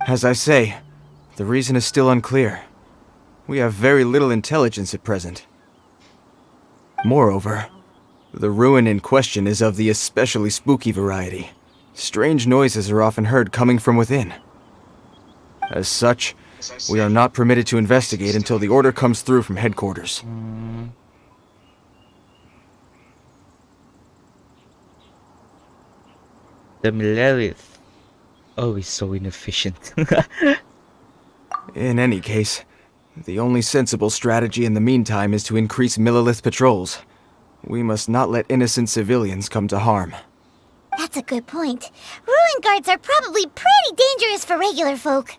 As I say, the reason is still unclear. We have very little intelligence at present. Moreover, the ruin in question is of the especially spooky variety. Strange noises are often heard coming from within. As such, we are not permitted to investigate until the order comes through from headquarters. The Lilith. Oh, he's so inefficient. In any case, the only sensible strategy in the meantime is to increase Millilith patrols. We must not let innocent civilians come to harm. That's a good point. Ruin guards are probably pretty dangerous for regular folk.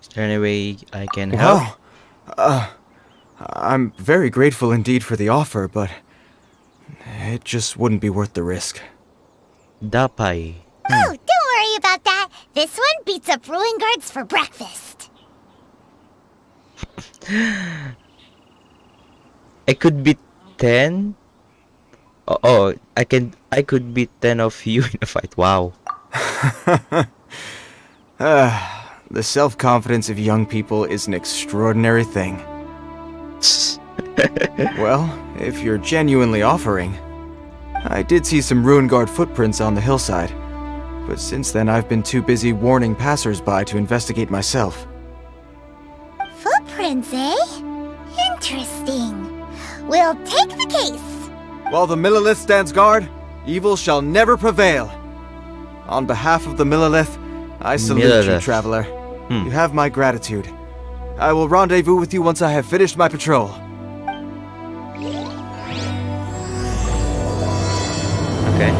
Is there any way I can help? Well, I'm very grateful indeed for the offer, but it just wouldn't be worth the risk. Dapai. Oh, don't worry about that. This one beats up ruin guards for breakfast. I could beat 10? Oh, I could beat 10 of you in a fight. Wow. The self-confidence of young people is an extraordinary thing. Well, if you're genuinely offering, I did see some ruin guard footprints on the hillside, but since then I've been too busy warning passers-by to investigate myself. Footprints, eh? Interesting. We'll take the case. While the Millilith stands guard, evil shall never prevail. On behalf of the Millilith, I salute you, traveler. You have my gratitude. I will rendezvous with you once I have finished my patrol. Okay.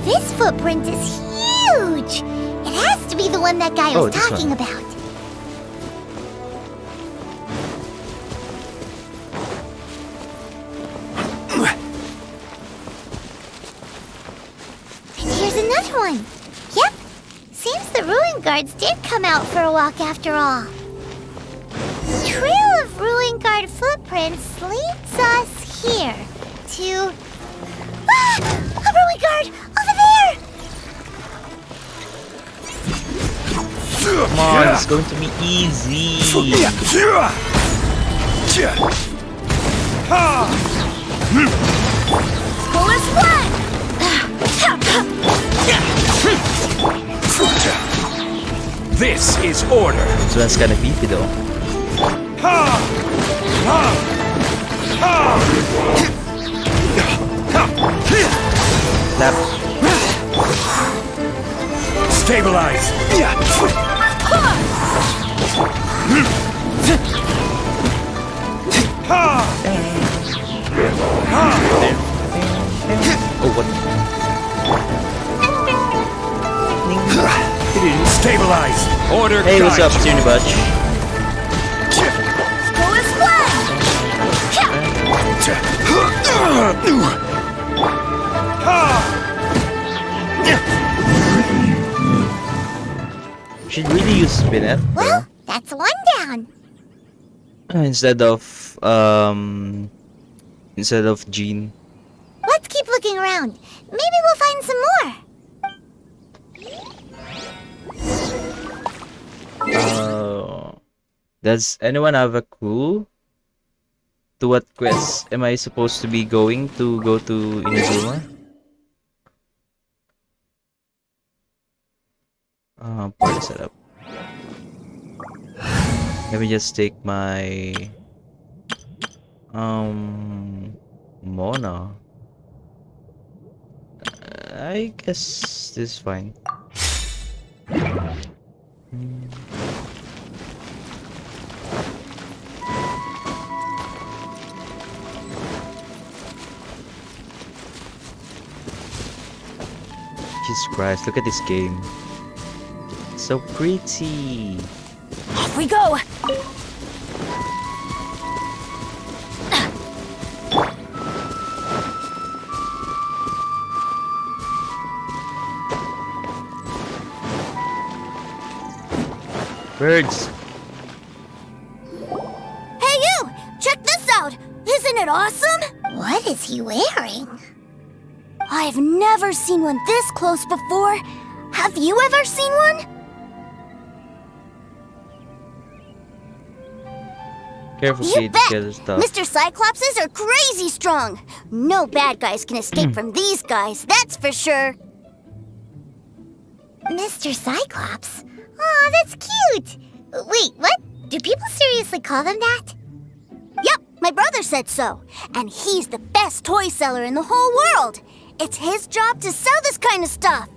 This footprint is huge! It has to be the one that guy was talking about. And here's another one. Yep. Seems the ruin guards did come out for a walk after all. Trail of ruin guard footprints leads us here to... Ah! A ruin guard! Over there! Come on, it's going to be easy. Skull is flat! This is order. This one's kind of beefy though. Snap. Stabilize. Oh, what? Stabilize. Order. Hey, what's up, Tune Butch? Skull is flat! Should really use Spineth Well, that's one down. instead of Jean. Let's keep looking around. Maybe we'll find some more. Does anyone have a clue to what quest am I supposed to be going to go to Inazuma? Party setup. Let me just take my Mona. I guess this is fine. Jesus Christ, look at this game. So pretty. Off we go! Birds. Hey you! Check this out! Isn't it awesome? What is he wearing? I've never seen one this close before. Have you ever seen one? Careful, You kid. bet! Get the stuff. Mr. Cyclopses are crazy strong. No bad guys can escape from these guys, that's for sure. Mr. Cyclops? Aw, that's cute! Wait, what? Do people seriously call them that? Yep, my brother said so. And he's the best toy seller in the whole world. It's his job to sell this kind of stuff.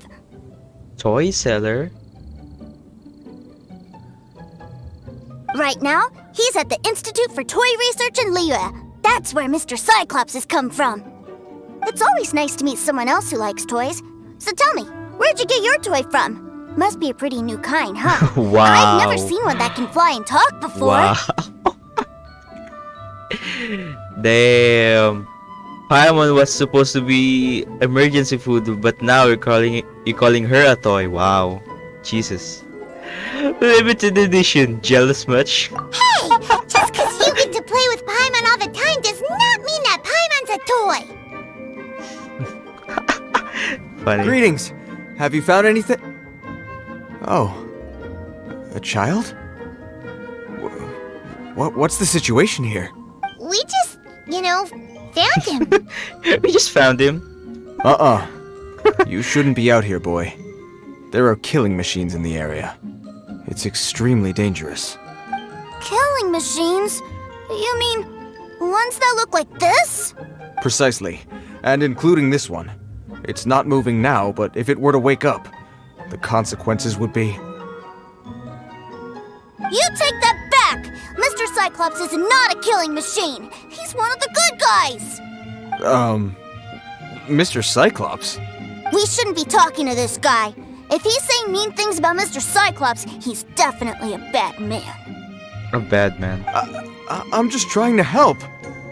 Toy seller? Right now, he's at the Institute for Toy Research in Liyue. That's where Mr. Cyclops has come from. It's always nice to meet someone else who likes toys. So tell me, where'd you get your toy from? Must be a pretty new kind, huh? Wow. I've never seen one that can fly and talk before. Wow. Damn. Paimon was supposed to be emergency food, but now you're calling her a toy. Wow. Jesus. Limited edition. Jealous much? Hey, just because you get to play with Paimon all the time does not mean that Paimon's a toy. Funny. Greetings. Have you found anything? Oh. A child? What's the situation here? We just, found him. We just found him. You shouldn't be out here, boy. There are killing machines in the area. It's extremely dangerous. Killing machines? You mean ones that look like this? Precisely. And including this one. It's not moving now, but if it were to wake up, the consequences would be... You take that back! Mr. Cyclops is not a killing machine. He's one of the good guys. Mr. Cyclops? We shouldn't be talking to this guy. If he's saying mean things about Mr. Cyclops, he's definitely a bad man. A bad man. I'm just trying to help.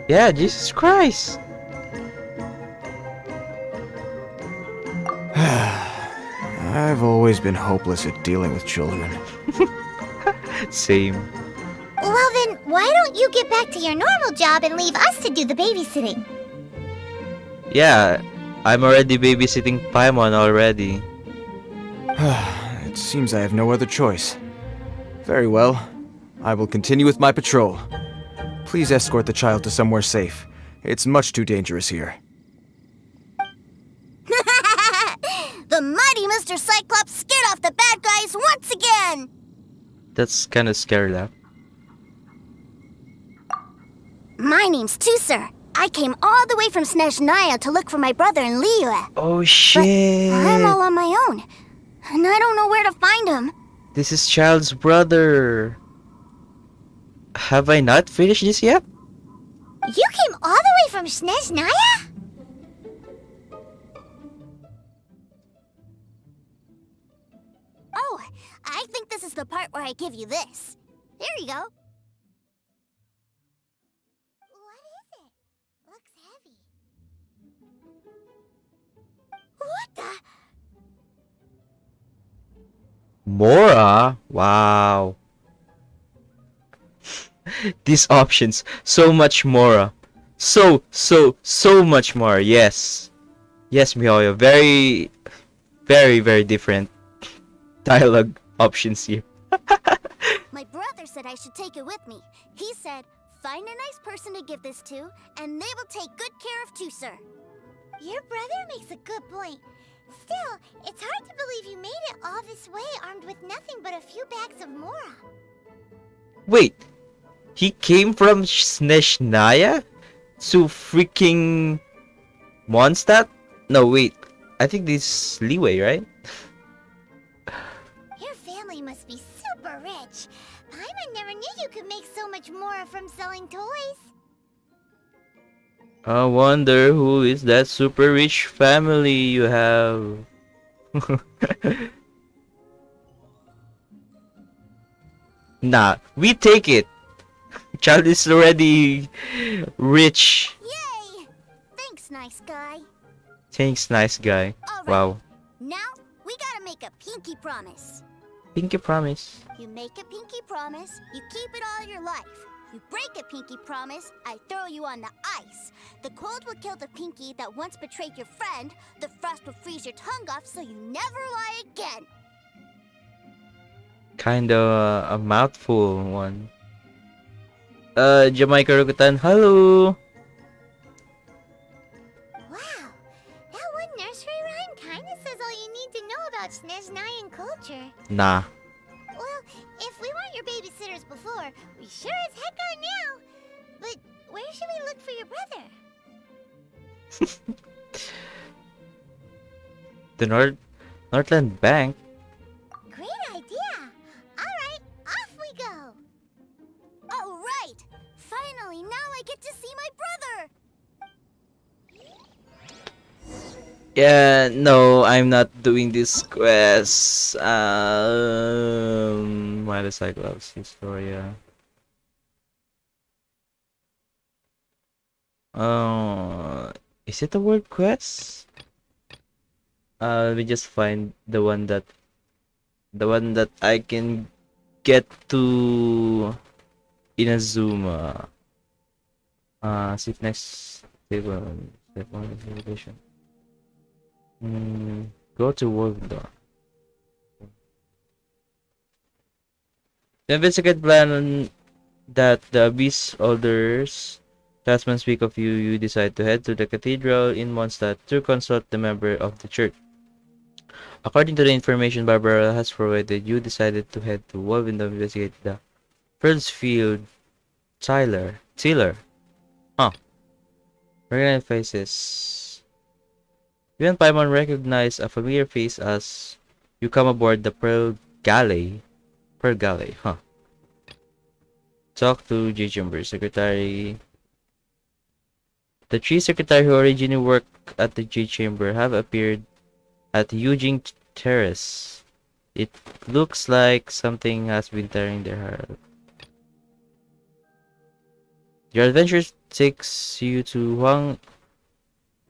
Yeah, Jesus Christ. I've always been hopeless at dealing with children. Same. Well then, why don't you get back to your normal job and leave us to do the babysitting? Yeah, I'm already babysitting Paimon already. It seems I have no other choice. Very well. I will continue with my patrol. Please escort the child to somewhere safe. It's much too dangerous here. The mighty Mr. Cyclops scared off the bad guys once again! That's kind of scary, though. My name's Tusser. I came all the way from Snezhnaya to look for my brother in Liyue. Oh shit! But I'm all on my own, and I don't know where to find him. This is Child's brother. Have I not finished this yet? You came all the way from Snezhnaya? Oh, I think this is the part where I give you this. Here you go. What is it? Looks heavy. What the? Mora? Wow. These options. So much Mora. So much more. Yes. Yes, Mihoyo. Very, very different dialogue options here. My brother said I should take it with me. He said, find a nice person to give this to, and they will take good care of Tusser. Your brother makes a good point. Still, it's hard to believe you made it all this way armed with nothing but a few bags of Mora. Wait. He came from Snezhnaya to freaking Mondstadt? No, wait. I think this is Liyue, right? Your family must be super rich. Paimon never knew you could make so much Mora from selling toys. I wonder who is that super rich family you have. Nah, we take it. Child is already rich. Yay! Thanks, nice guy. Thanks, nice guy. All right. Wow. Now, we gotta make a pinky promise. Pinky promise. You make a pinky promise, you keep it all your life. You break a pinky promise, I throw you on the ice. The cold will kill the pinky that once betrayed your friend. The frost will freeze your tongue off so you never lie again. Kinda a mouthful one. Jamaica Rukutan, hello! Wow, that one nursery rhyme kinda says all you need to know about Snezhnayan culture. Nah. Well, if we weren't your babysitters before, we sure as heck are now. But where should we look for your brother? The Northland Bank? Great idea! Alright, off we go! Alright! Finally, now I get to see my brother! Yeah, no, I'm not doing this quest. Motorcycles, Historia. Is it a word quest? Let me just find the one that I can get to Inazuma. Sit next table. Invitation. Go to work door. The investigate plan that the Abyss Holders Tasman speak of you, you decide to head to the cathedral in Mondstadt to consult the member of the church. According to the information Barbara has provided, you decided to head to Wolven to investigate the Field Tiller. Huh. Recognize faces. You and Paimon recognize a familiar face as you come aboard the Pearl Galley, huh. Talk to J. Chambers, secretary. The three secretaries who originally worked at the J Chamber have appeared at Eugene Terrace. It looks like something has been tearing their heart. Your adventure takes you to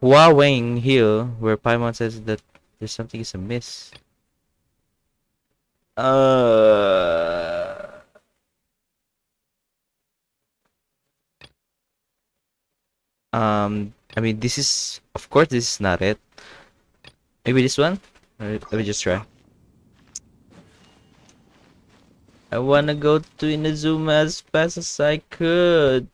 Huaweng Hill, where Paimon says that there's something is amiss. I mean, this is, of course, this is not it. Maybe this one? Let me just try. I wanna go to Inazuma as fast as I could.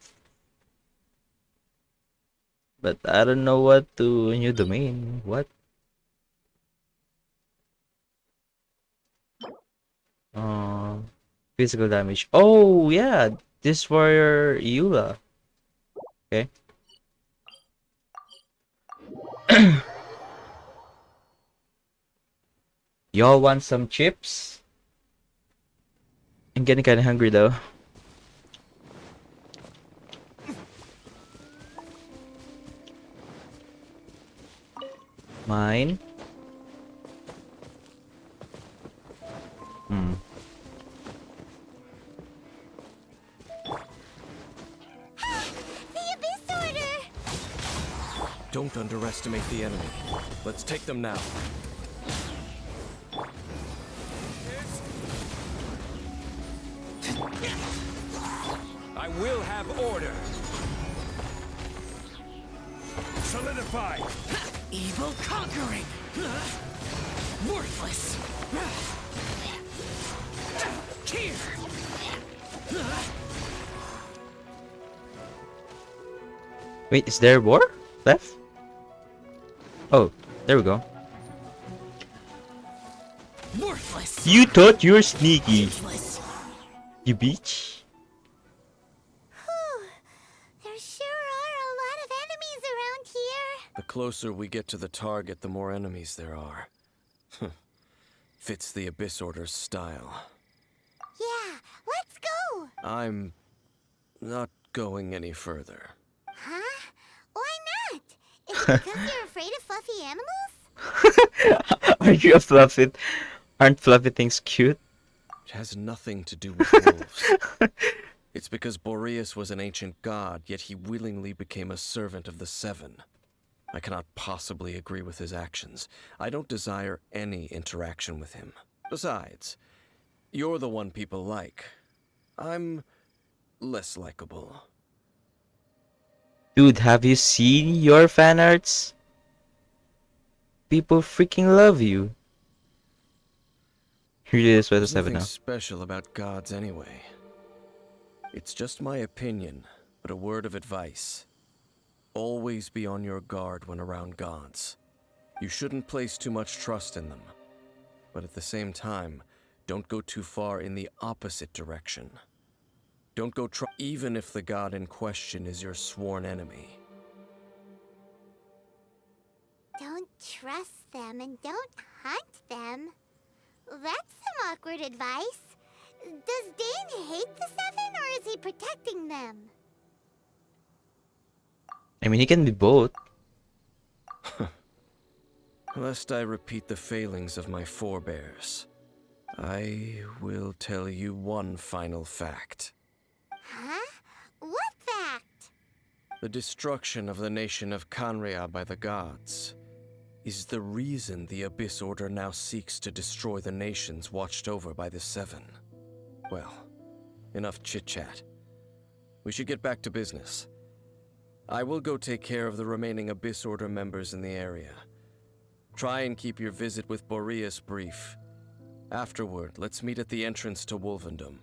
But I don't know what to new domain. What? Physical damage. Oh yeah, this warrior Eula. Okay. Y'all want some chips? I'm getting kind of hungry though. Mine. The Abyss Order! Don't underestimate the enemy. Let's take them now. I will have order. Solidify. Evil conquering! Worthless! Here! Wait, is there more left? Oh, there we go. Worthless! You thought you were sneaky, Useless! you bitch. Whew. There sure are a lot of enemies around here. The closer we get to the target, the more enemies there are. Fits the Abyss Order's style. Yeah, let's go! I'm not going any further. Huh? Why not? Is it because you're afraid of fluffy animals? Are you a fluffy? Aren't fluffy things cute? It has nothing to do with wolves. It's because Boreas was an ancient god, yet he willingly became a servant of the Seven. I cannot possibly agree with his actions. I don't desire any interaction with him. Besides, You're the one people like. I'm less likable. Dude, have you seen your fan arts? People freaking love you. Really is what There's 7 nothing now. special about gods anyway. It's just my opinion, but a word of advice. Always be on your guard when around gods. You shouldn't place too much trust in them. But at the same time, don't go too far in the opposite direction. Don't go even if the god in question is your sworn enemy. Don't trust them and don't hunt them. That's some awkward advice. Does Dane hate the Seven, or is he protecting them? I mean, he can be both. Lest I repeat the failings of my forebears, I will tell you one final fact. Huh? What fact? The destruction of the nation of Kanria by the gods is the reason the Abyss Order now seeks to destroy the nations watched over by the Seven. Well, enough chit-chat. We should get back to business. I will go take care of the remaining Abyss Order members in the area. Try and keep your visit with Boreas brief. Afterward, let's meet at the entrance to Wolvendom.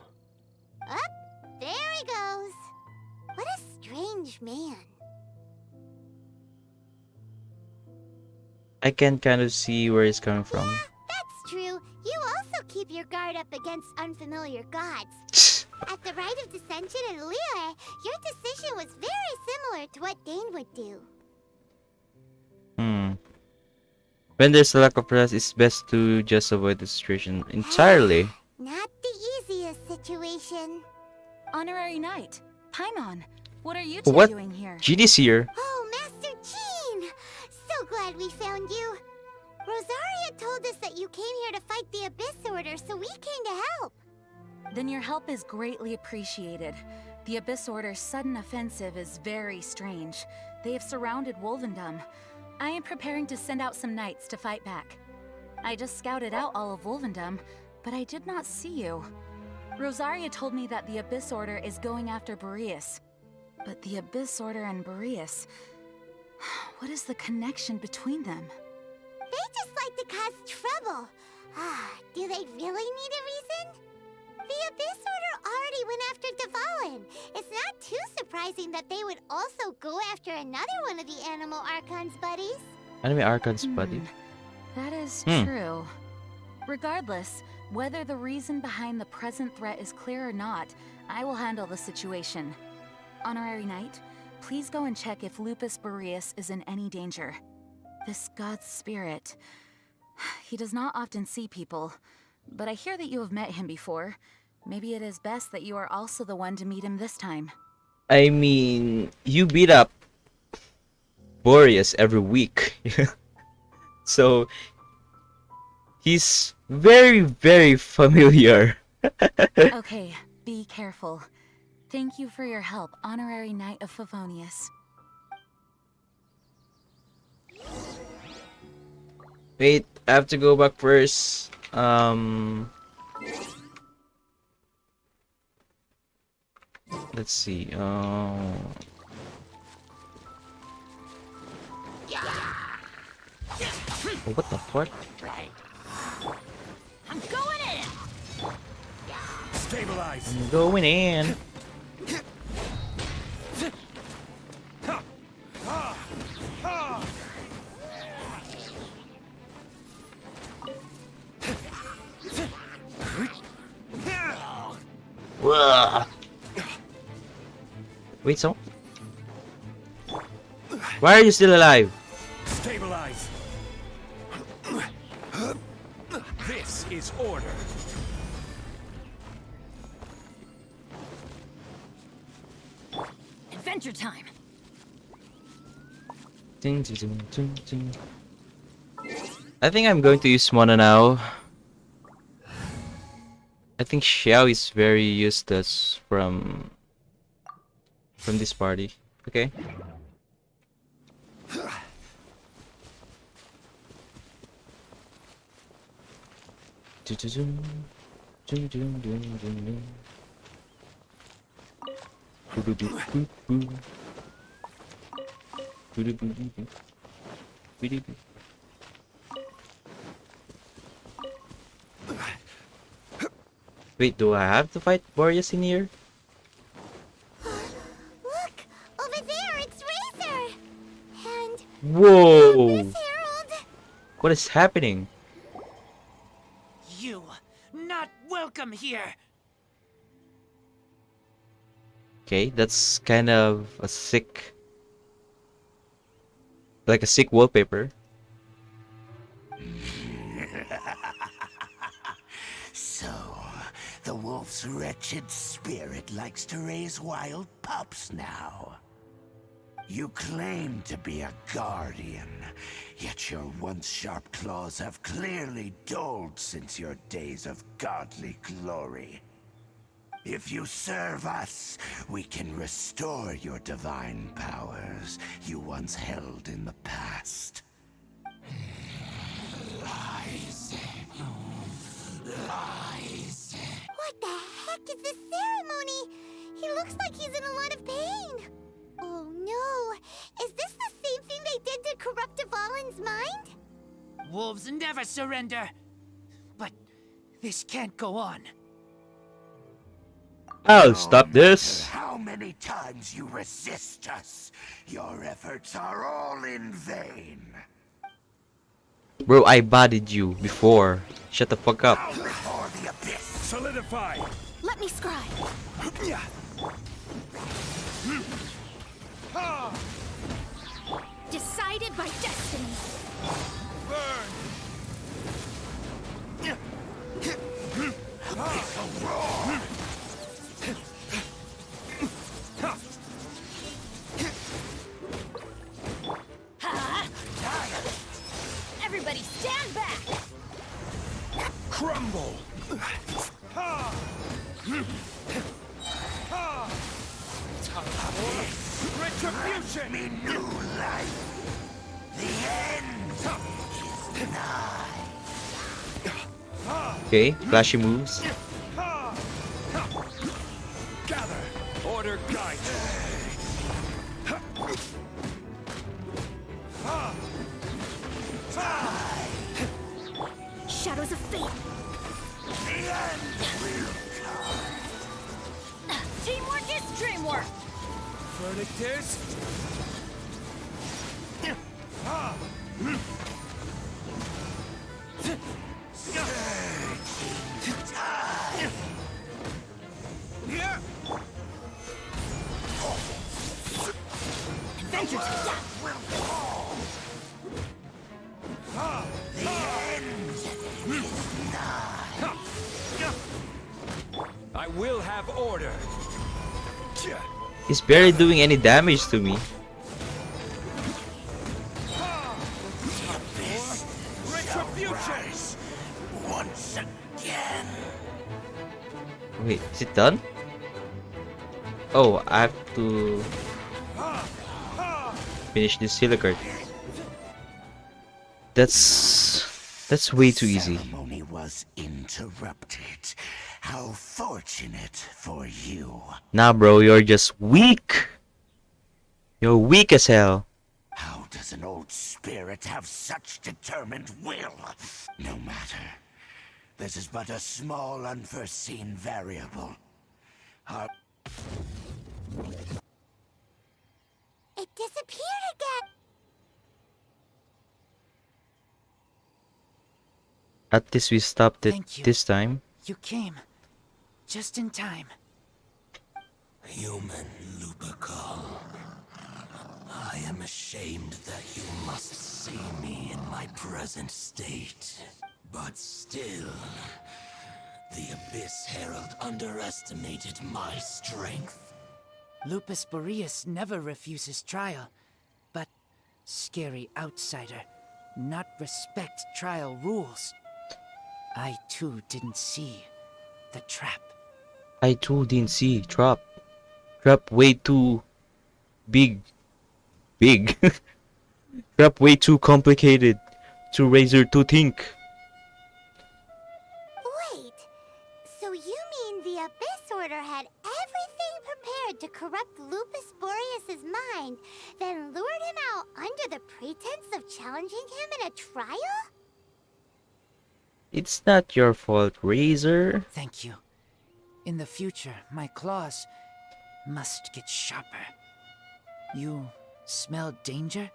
Up, there he goes. What a strange man. I can kind of see where he's coming from. Yeah, that's true. You also keep your guard up against unfamiliar gods. At the Rite of Dissension in Liyue, your decision was very similar to what Dane would do. When there's a lack of trust, it's best to just avoid the situation entirely. Not the easiest situation. Honorary Knight, Paimon, what are you What? doing here? GD's here. Oh, Master Jean! So glad we found you. Rosaria told us that you came here to fight the Abyss Order, so we came to help. Then your help is greatly appreciated. The Abyss Order's sudden offensive is very strange. They have surrounded Wolvendom. I am preparing to send out some knights to fight back. I just scouted out all of Wolvendom, but I did not see you. Rosaria told me that the Abyss Order is going after Boreas. But the Abyss Order and Boreas... What is the connection between them? They just like to cause trouble. Do they really need a reason? The Abyss Order already went after Dvalin. It's not too surprising that they would also go after another one of the Animal Archon's buddies. Enemy Archon's buddy. That is true. Regardless, whether the reason behind the present threat is clear or not, I will handle the situation. Honorary Knight, please go and check if Lupus Boreas is in any danger. This god's spirit... He does not often see people, but I hear that you have met him before. Maybe it is best that you are also the one to meet him this time. I mean, you beat up Boreas every week. So, he's very, very familiar. Okay, be careful. Thank you for your help, Honorary Knight of Favonius. Wait, I have to go back first. Let's see. Oh, what the fuck? I'm going in. Stabilize. I'm going in. Whoa. Wait, so? Why are you still alive? Stabilize. This is order. Adventure time! Ding, ding, ding, ding, ding. I think I'm going to use Mona now. I think Xiao is very useless from this party. Okay. Dun, dun, dun, dun, dun. Boo-doo-boo-boo-boo. Boo-doo-boo-boo-boo. Boo-doo-boo. Wait, do I have to fight Boreas in here? Look! Over there, it's Razor! And Whoa! Miss Harold! What is happening? You not welcome here. Okay, that's kind of a sick, like a sick wallpaper. So, the wolf's wretched spirit likes to raise wild pups now. You claim to be a guardian, yet your once sharp claws have clearly dulled since your days of godly glory. If you serve us, we can restore your divine powers you once held in the past. Lies. Lies. What the heck is this ceremony? He looks like he's in a lot of pain. Oh no! Is this the same thing they did to corrupt Dvalin's mind? Wolves never surrender. But this can't go on. I'll stop No this. matter how many times you resist us, your efforts are all in vain. Bro, I bodied you before. Shut the fuck up. Bow before the abyss. Solidify. Let me scribe. Decided by destiny. Everybody stand back! Crumble. Retribution. Me new life. The end is nigh. Okay, flashy moves. Gather. Order guide. Shadows of fate. The end will Teamwork is dreamwork. Verdict is. Adventure to death. the end is nigh. I will have order. He's barely doing any damage to me. Retribution. Rise once again. Wait, is it done? Oh, I have to finish this silicate. That's way too easy. Ceremony was interrupted. How fortunate for you. Nah, bro, you're just weak. You're weak as hell. How does an old spirit have such determined will? No matter. This is but a small unforeseen variable. Our It disappeared again. At least we stopped it Thank you. this time. You came just in time. human Lupercal. I am ashamed that you must see me in my present state. But still, the Abyss Herald underestimated my strength. Lupus Boreas never refuses trial, but scary outsider, not respect trial rules. I too didn't see the trap. I too didn't see trap. Trap way too big. Big. Trap way too complicated to Razor to think. Wait. So corrupt Lupus Boreas's mind, then lured him out under the pretense of challenging him in a trial? It's not your fault, Razor. Thank you. In the future, my claws must get sharper. You smelled danger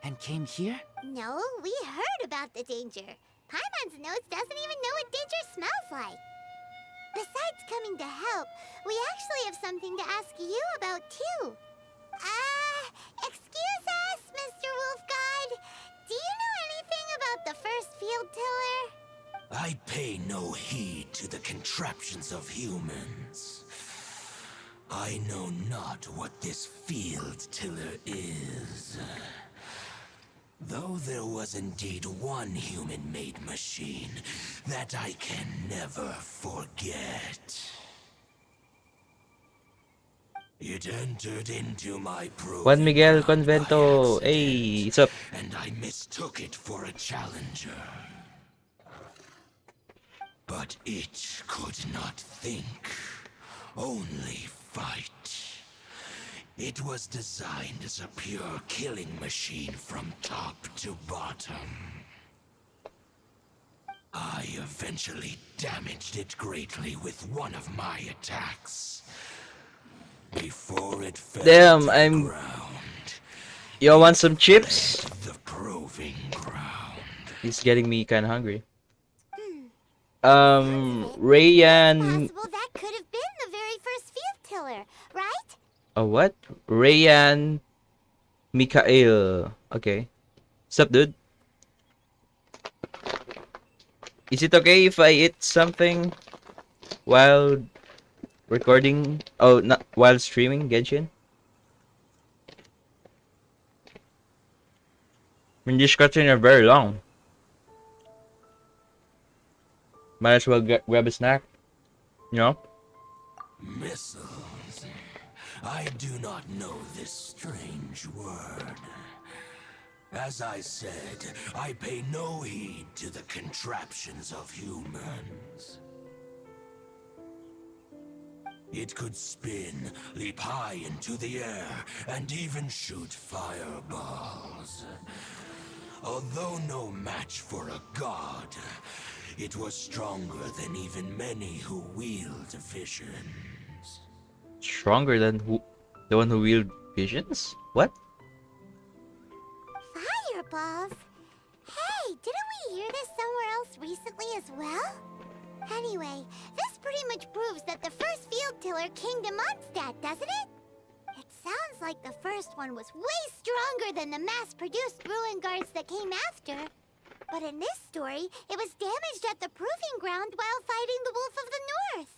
and came here? No, we heard about the danger. Paimon's nose doesn't even know what danger smells like. Besides coming to help, we actually have something to ask you about too. Excuse us, Mr. Wolf God. Do you know anything about the first field tiller? I pay no heed to the contraptions of humans. I know not what this field tiller is. Though there was indeed one human-made machine that I can never forget. It entered into my Juan Miguel ground by Convento. accident, Hey, what's up? and I mistook it for a challenger. But it could not think, only fight. It was designed as a pure killing machine from top to bottom. I eventually damaged it greatly with one of my attacks. Before it fell Damn, to the I'm- ground, Yo, want some chips? the proving ground. He's getting me kind of hungry. It's Rayan. possible that could have been the very first field tiller, right? A what? Rayan Mikael. Okay. What's up, dude? Is it okay if I eat something while recording? Oh, not while streaming Genshin? I mean, these cutscenes are very long. Might as well grab a snack. You know? Missiles. I do not know this strange word. As I said, I pay no heed to the contraptions of humans. It could spin, leap high into the air, and even shoot fireballs. Although no match for a god, it was stronger than even many who wield visions. Stronger than the one who wield visions? What? Fireballs? Hey, didn't we hear this somewhere else recently as well? Anyway, this pretty much proves that the first field tiller came to Mondstadt, doesn't it? It sounds like the first one was way stronger than the mass-produced ruin guards that came after. But in this story, it was damaged at the proving ground while fighting the Wolf of the North.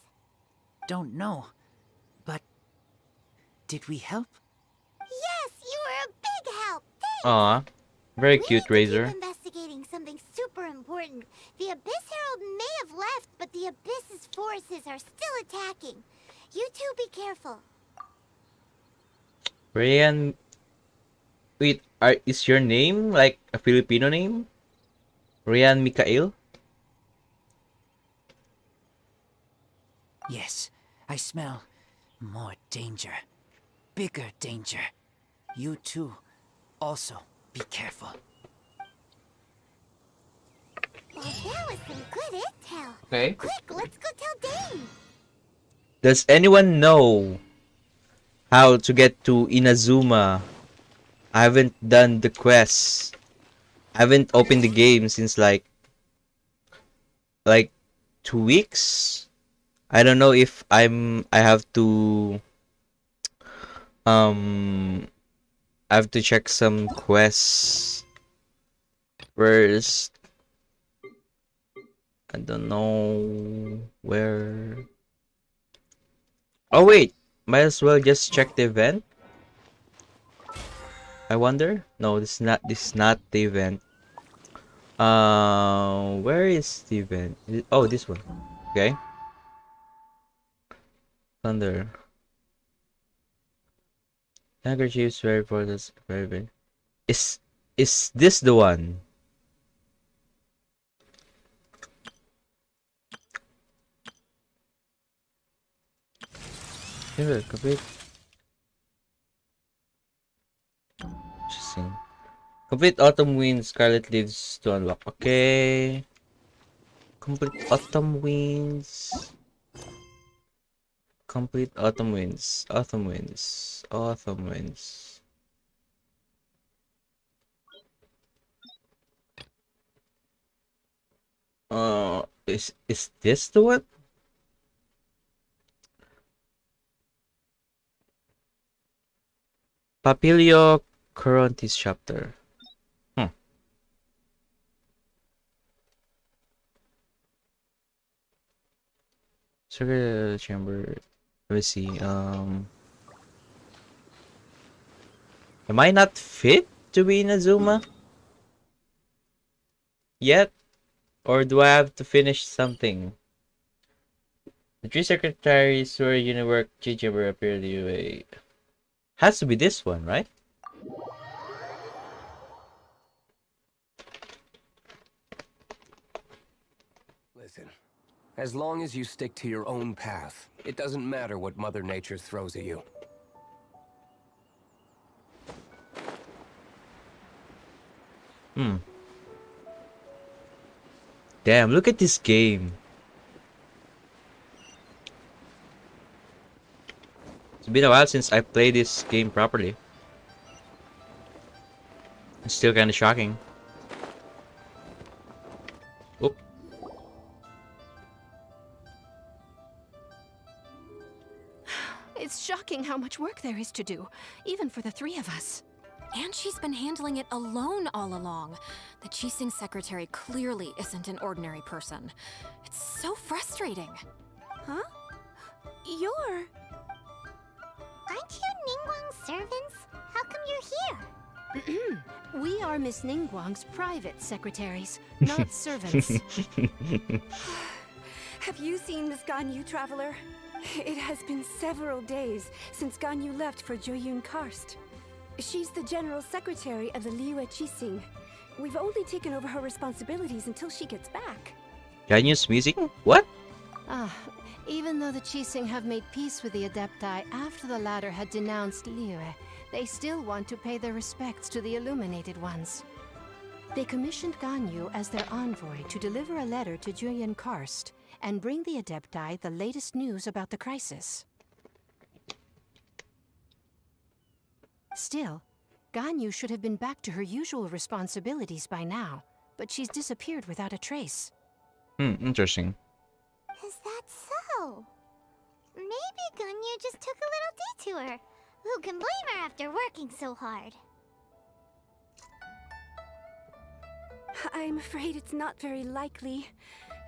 Don't know. But did we help? Yes, you were a big help. Thanks. Aw. Very We cute, need to Razor. keep investigating something super important. The Abyss Herald may have left, but the Abyss's forces are still attacking. You two be careful. Rayan. Wait, is your name like a Filipino name? Rayan Mikael? Yes, I smell more danger. Bigger danger. You too. Also, be careful. Well, that was some good intel. Okay. Quick, let's go tell Dane. Does anyone know how to get to Inazuma? I haven't done the quest. I haven't opened the game since like 2 weeks. I don't know if I have to I have to check some quests first. I don't know where. Oh wait, might as well just check the event. I wonder. No, this is not the event. Where is the event? Oh, this one. Okay. Thunder. Handkerchiefs very important. Very big. Is this the one? Here, complete. interesting. Complete Autumn Wind, Scarlet Leaves to unlock. Okay. Complete Autumn Winds. Complete Autumn Winds. Autumn Winds. Autumn Winds. Is this the one? Papilio Corontis chapter. Circular chamber. Let me see. Am I not fit to be Inazuma yet? Or do I have to finish something? The three secretaries were Uniwork Chamber appear to you. Has to be this one, right? Listen, as long as you stick to your own path, it doesn't matter what Mother Nature throws at you. Damn, look at this game. It's been a while since I played this game properly. It's still kind of shocking. Oop. It's shocking how much work there is to do, even for the three of us. And she's been handling it alone all along. The Qixing secretary clearly isn't an ordinary person. It's so frustrating. Huh? Aren't you Ningguang's servants? How come you're here? We are Miss Ningguang's private secretaries, not servants. Have you seen Miss Ganyu, Traveler? It has been several days since Ganyu left for Joyun Karst. She's the general secretary of the Liyue Qixing. We've only taken over her responsibilities until she gets back. Ganyu's music? What? Even though the Qixing have made peace with the Adepti after the latter had denounced Liyue, they still want to pay their respects to the Illuminated Ones. They commissioned Ganyu as their envoy to deliver a letter to Joyun Karst and bring the Adepti the latest news about the crisis. Still, Ganyu should have been back to her usual responsibilities by now, but she's disappeared without a trace. Interesting. Is that so? Maybe Ganyu just took a little detour. Who can blame her after working so hard? I'm afraid it's not very likely.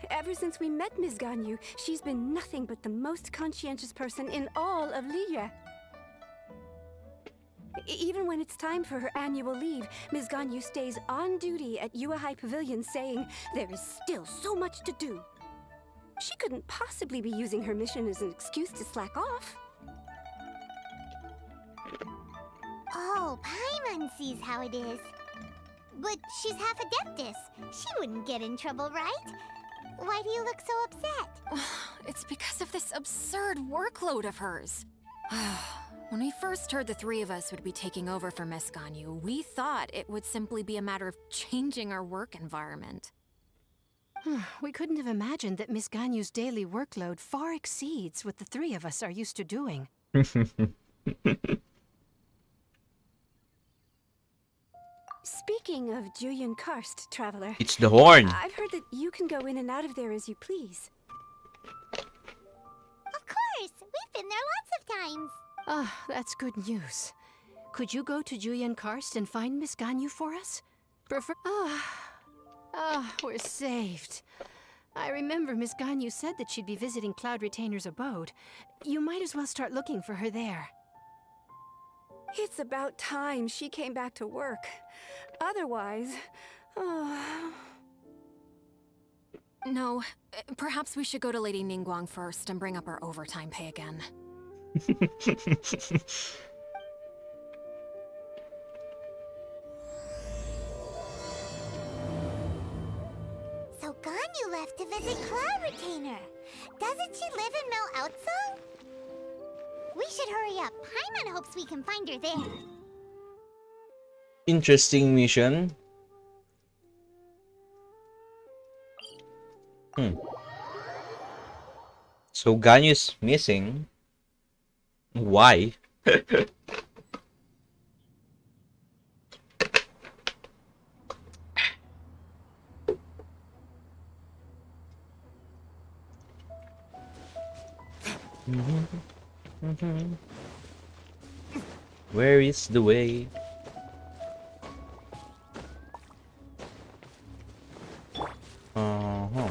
Ever since we met Ms. Ganyu, she's been nothing but the most conscientious person in all of Liyue. Even when it's time for her annual leave, Ms. Ganyu stays on duty at Yuehai Pavilion saying there is still so much to do. She couldn't possibly be using her mission as an excuse to slack off. Oh, Paimon sees how it is. But she's half Adeptus. She wouldn't get in trouble, right? Why do you look so upset? It's because of this absurd workload of hers. When we first heard the three of us would be taking over for Miss Ganyu, we thought it would simply be a matter of changing our work environment. We couldn't have imagined that Miss Ganyu's daily workload far exceeds what the three of us are used to doing. Speaking of Joyun Karst, Traveler, It's the horn. I've heard that you can go in and out of there as you please. Of course! We've been there lots of times. That's good news. Could you go to Joyun Karst and find Miss Ganyu for us? We're saved. I remember Miss Ganyu said that she'd be visiting Cloud Retainer's abode. You might as well start looking for her there. It's about time she came back to work. Otherwise... No, perhaps we should go to Lady Ningguang first and bring up our overtime pay again. So Ganyu left to visit Cloud Retainer. Doesn't she live in Mel Outsong? We should hurry up. Paimon hopes we can find her there. Interesting mission. So Ganyu's missing. Why? Where is the way? Uh-huh.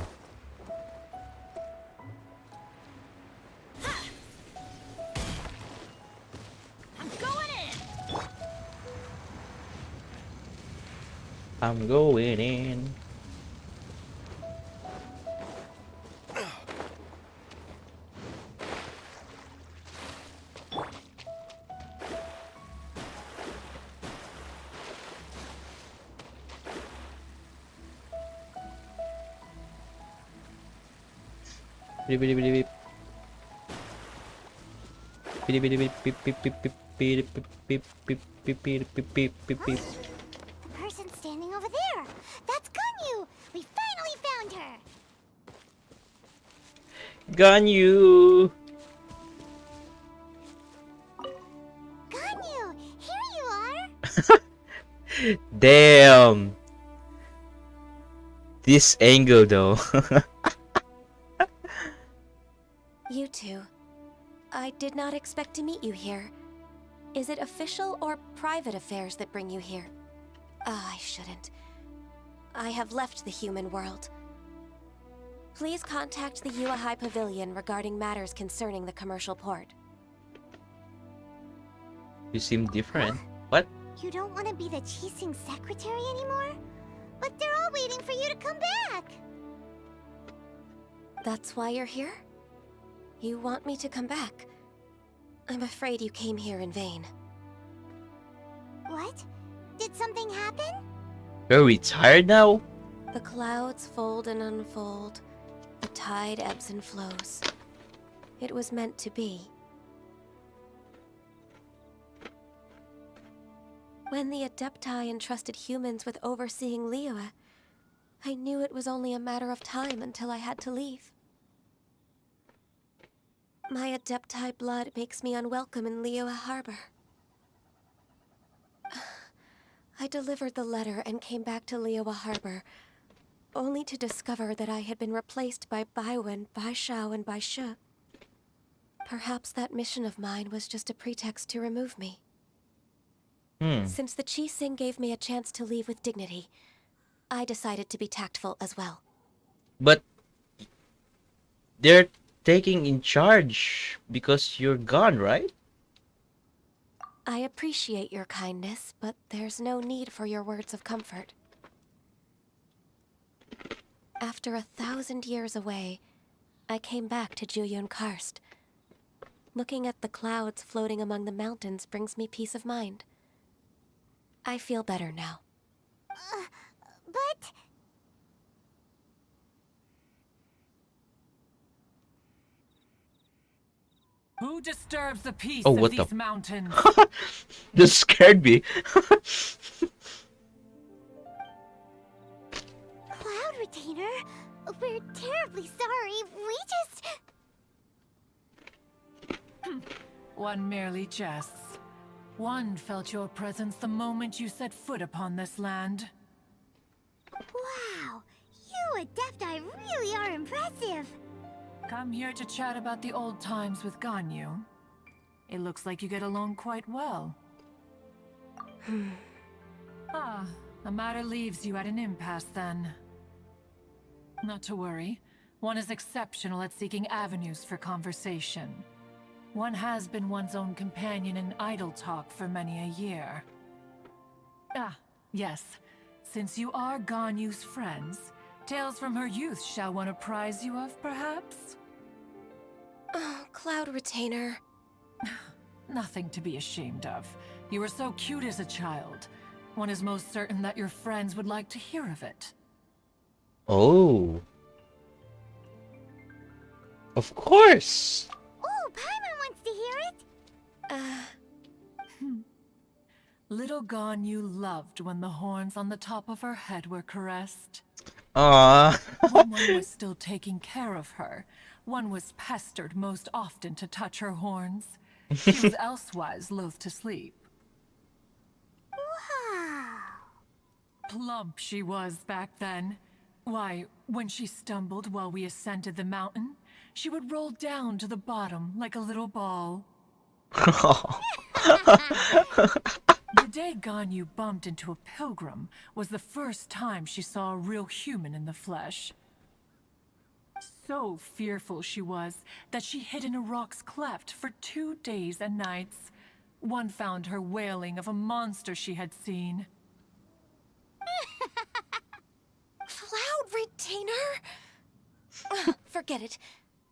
I'm going in. Beep, beep, beep, beep. Beep, beep, beep, beep, beep, beep, beep, beep, beep, beep, beep, beep, beep, beep, beep, beep. The person standing over there. That's Ganyu. We finally found her. Ganyu! Ganyu, here you are. Damn! This angle though. You two. I did not expect to meet you here. Is it official or private affairs that bring you here? I shouldn't. I have left the human world. Please contact the Yua High Pavilion regarding matters concerning the commercial port. You seem different. What? You don't want to be the Chising secretary anymore? But they're all waiting for you to come back. That's why you're here? You want me to come back? I'm afraid you came here in vain. What? Did something happen? You're retired now? The clouds fold and unfold. The tide ebbs and flows. It was meant to be. When the Adepti entrusted humans with overseeing Liyue, I knew it was only a matter of time until I had to leave. My Adepti blood makes me unwelcome in Liyue Harbor. I delivered the letter and came back to Liyue Harbor, only to discover that I had been replaced by Baiwen, Baishao, and Baishu. Perhaps that mission of mine was just a pretext to remove me. Since the Chising gave me a chance to leave with dignity, I decided to be tactful as well. But they're taking in charge because you're gone, right? I appreciate your kindness, but there's no need for your words of comfort. After 1,000 years away, I came back to Juyun Karst. Looking at the clouds floating among the mountains brings me peace of mind. I feel better now. But... Who disturbs the peace Oh, of what these the- mountains? This scared me. Cloud Retainer, we're terribly sorry. We just... One merely jests. One felt your presence the moment you set foot upon this land. Wow, you Adepti really are impressive. Come here to chat about the old times with Ganyu. It looks like you get along quite well. The matter leaves you at an impasse then. Not to worry. One is exceptional at seeking avenues for conversation. One has been one's own companion in idle talk for many a year. Yes. Since you are Ganyu's friends, tales from her youth shall one apprise you of, perhaps? Oh, Cloud Retainer. Nothing to be ashamed of. You were so cute as a child. One is most certain that your friends would like to hear of it. Oh. Of course. Oh, Paimon wants to hear it. Little Ganyu loved when the horns on the top of her head were caressed. Aww. When one was still taking care of her, one was pestered most often to touch her horns. She was elsewise loath to sleep. Wow. Plump she was back then. Why, when she stumbled while we ascended the mountain, she would roll down to the bottom like a little ball. The day Ganyu bumped into a pilgrim was the first time she saw a real human in the flesh. So fearful she was that she hid in a rock's cleft for 2 days and nights. One found her wailing of a monster she had seen. Cloud Retainer? Ugh, forget it.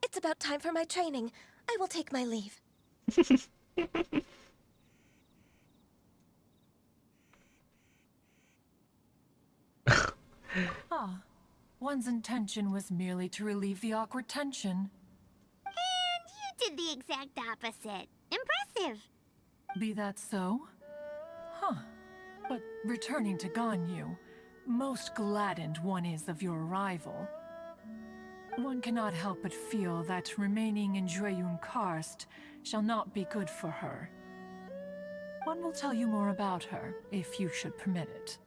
It's about time for my training. I will take my leave. Ah, one's intention was merely to relieve the awkward tension. And you did the exact opposite. Impressive. Be that so? Huh. But returning to Ganyu, most gladdened one is of your arrival. One cannot help but feel that remaining in Jueyun Karst shall not be good for her. One will tell you more about her, if you should permit it.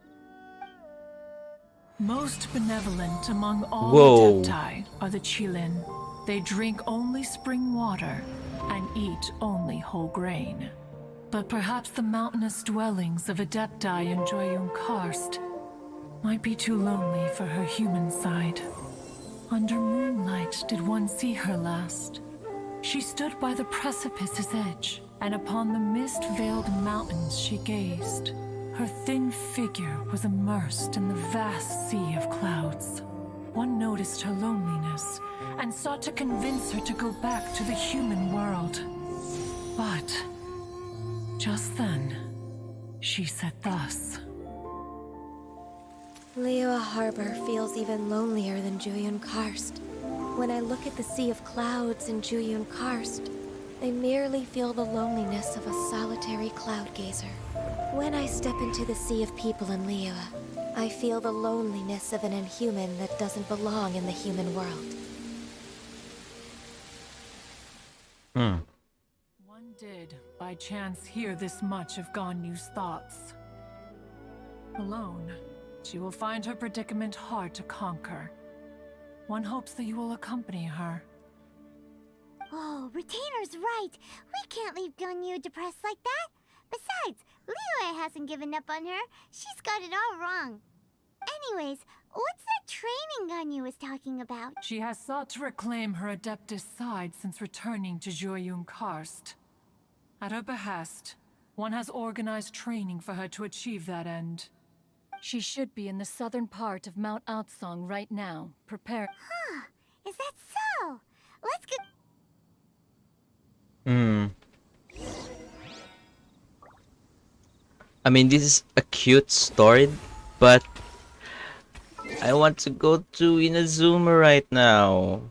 Most benevolent among all Whoa. Adepti are the Qilin. They drink only spring water and eat only whole grain. But perhaps the mountainous dwellings of Adepti in Jueyun Karst might be too lonely for her human side. Under moonlight did one see her last. She stood by the precipice's edge, and upon the mist-veiled mountains she gazed. Her thin figure was immersed in the vast sea of clouds. One noticed her loneliness, and sought to convince her to go back to the human world. But just then, she said thus. Liyue Harbor feels even lonelier than Jueyun Karst. When I look at the sea of clouds in Jueyun Karst, I merely feel the loneliness of a solitary cloud gazer. When I step into the sea of people in Liyue, I feel the loneliness of an inhuman that doesn't belong in the human world. One did, by chance, hear this much of Ganyu's thoughts. Alone, she will find her predicament hard to conquer. One hopes that you will accompany her. Oh, Retainer's right. We can't leave Ganyu depressed like that. Besides, Liyue hasn't given up on her. She's got it all wrong. Anyways, what's that training Ganyu was talking about? She has sought to reclaim her Adeptus side since returning to Jueyun Karst. At her behest, one has organized training for her to achieve that end. She should be in the southern part of Mount Aotsong right now, prepare. Huh, is that so? Let's go. I mean, this is a cute story, but I want to go to Inazuma right now.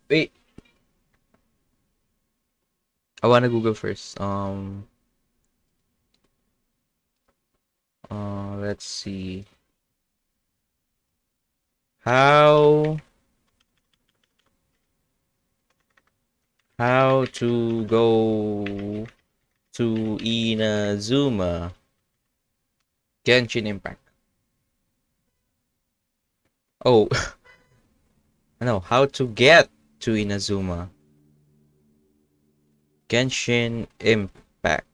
Wait. I wanna Google first. Let's see. How to go to Inazuma? Genshin Impact. Oh, no, how to get to Inazuma? Genshin Impact.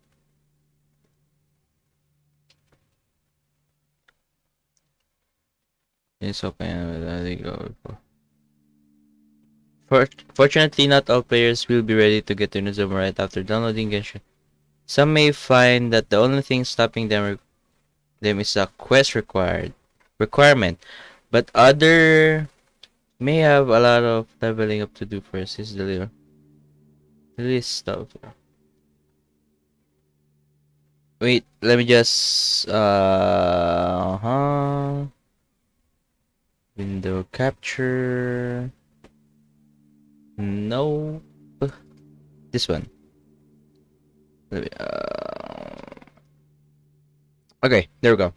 It's open. There you go. Fortunately, not all players will be ready to get to Inazuma right after downloading Genshin. Some may find that the only thing stopping them is a quest requirement, but other may have a lot of leveling up to do first. This is the list stuff. Wait, let me just window capture. No. This one. Okay, there we go.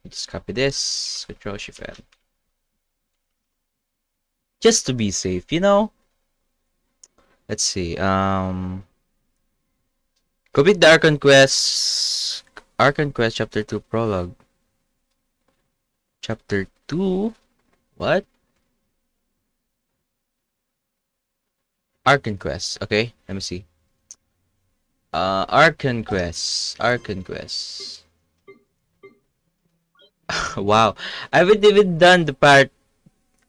Just copy this. Control Shift N. Just to be safe, you know. Let's see. Complete the Archon Quest. Archon Quest Chapter 2 Prologue. Chapter 2? What? Archon Quest. Okay, let me see. Archon Quest. Archon Quest. Wow. I haven't even done the part,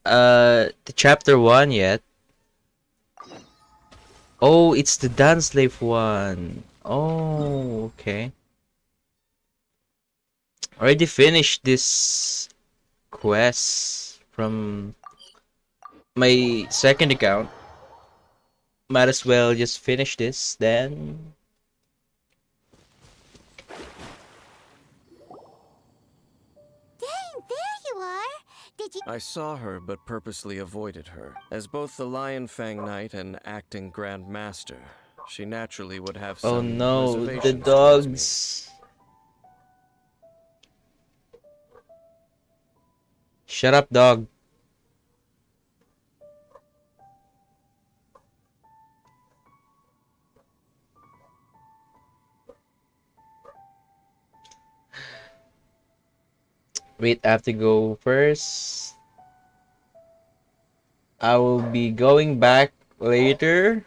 the chapter 1 yet. Oh, it's the Dance Slave one. Oh, okay. Already finished this quest from my second account. Might as well just finish this then. Dang, there you are! Did you— I saw her but purposely avoided her. As both the Lion Fang Knight and acting Grand Master, she naturally would have some Oh no, the reservations towards me. dogs. Shut up, dog. Wait, I have to go first. I will be going back later.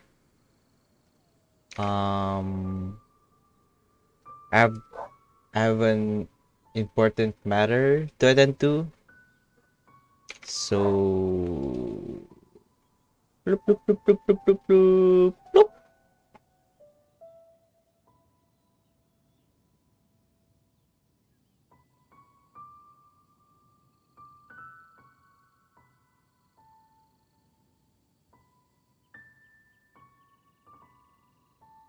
I have an important matter to attend to. So bloop, bloop, bloop, bloop, bloop, bloop, bloop.